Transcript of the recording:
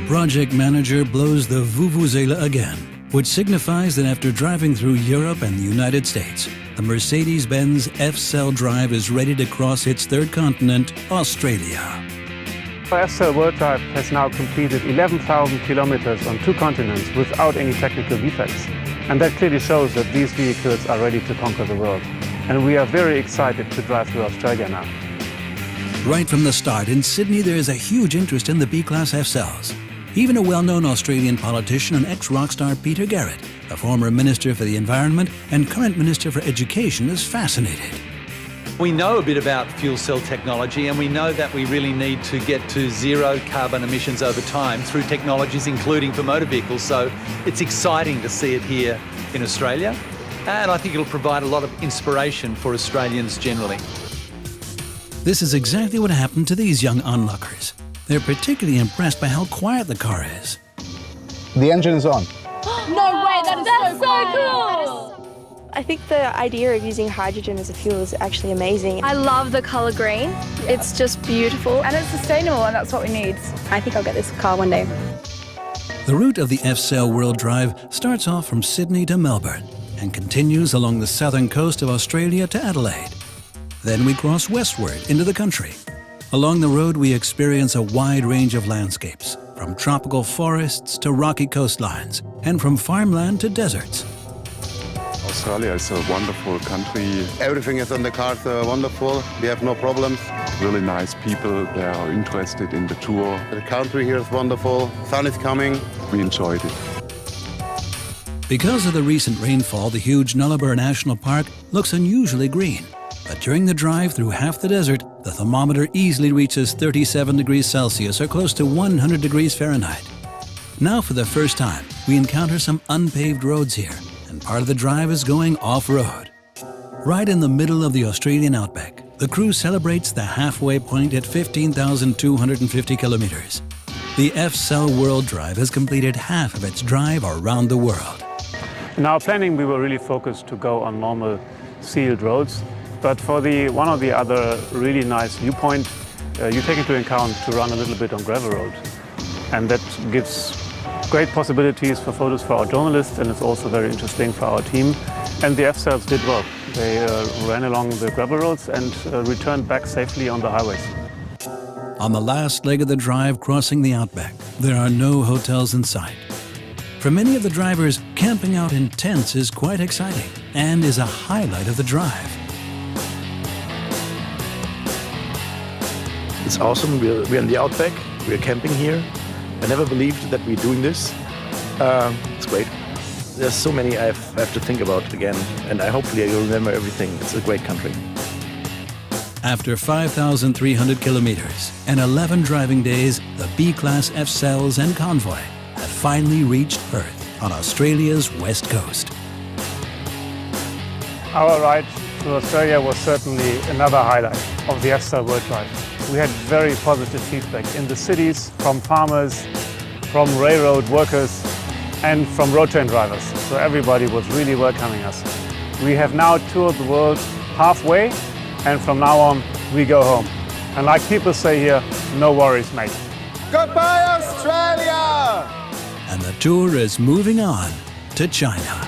project manager blows the vuvuzela again, which signifies that after driving through Europe and the United States, the Mercedes-Benz F-Cell Drive is ready to cross its third continent, Australia. Our F-Cell World Drive has now completed 11,000 kilometers on 2 continents without any technical defects. And that clearly shows that these vehicles are ready to conquer the world. And we are very excited to drive through Australia now. Right from the start, in Sydney there is a huge interest in the B-Class F-Cells. Even a well-known Australian politician and ex-rock star Peter Garrett, a former Minister for the Environment and current Minister for Education, is fascinated. We know a bit about fuel cell technology, and we know that we really need to get to zero carbon emissions over time through technologies including for motor vehicles. So it's exciting to see it here in Australia, and I think it'll provide a lot of inspiration for Australians generally. This is exactly what happened to these young onlookers. They're particularly impressed by how quiet the car is. The engine is on. No way, that's so cool! I think the idea of using hydrogen as a fuel is actually amazing. I love the colour green. It's just beautiful. And it's sustainable, and that's what we need. I think I'll get this car one day. The route of the F-Cell World Drive starts off from Sydney to Melbourne and continues along the southern coast of Australia to Adelaide. Then we cross westward into the country. Along the road we experience a wide range of landscapes, from tropical forests to rocky coastlines, and from farmland to deserts. Australia is a wonderful country. Everything is on the car wonderful. We have no problems. Really nice people. They are interested in the tour. The country here is wonderful. Sun is coming. We enjoyed it. Because of the recent rainfall, the huge Nullarbor National Park looks unusually green. But during the drive through half the desert, the thermometer easily reaches 37 degrees Celsius or close to 100 degrees Fahrenheit. Now for the first time, we encounter some unpaved roads here, and part of the drive is going off-road. Right in the middle of the Australian outback, the crew celebrates the halfway point at 15,250 kilometers. The F-Cell World Drive has completed half of its drive around the world. In our planning, we were really focused to go on normal sealed roads. But for the one or the other really nice viewpoint, you take into account to run a little bit on gravel road. And that gives great possibilities for photos for our journalists, and it's also very interesting for our team. And the F-Cells did well. They ran along the gravel roads and returned back safely on the highways. On the last leg of the drive crossing the outback, there are no hotels in sight. For many of the drivers, camping out in tents is quite exciting and is a highlight of the drive. It's awesome. We're in the outback. We're camping here. I never believed that we're doing this. It's great. There's so many I have to think about again, and hopefully I will remember everything. It's a great country. After 5,300 kilometers and 11 driving days, the B-Class F-Cells and Convoy have finally reached Perth on Australia's west coast. Our ride to Australia was certainly another highlight of the F-Cell World Drive. We had very positive feedback in the cities from farmers, from railroad workers, and from road train drivers. So everybody was really welcoming us. We have now toured the world halfway, and from now on, we go home. And like people say here, no worries, mate. Goodbye, Australia! And the tour is moving on to China.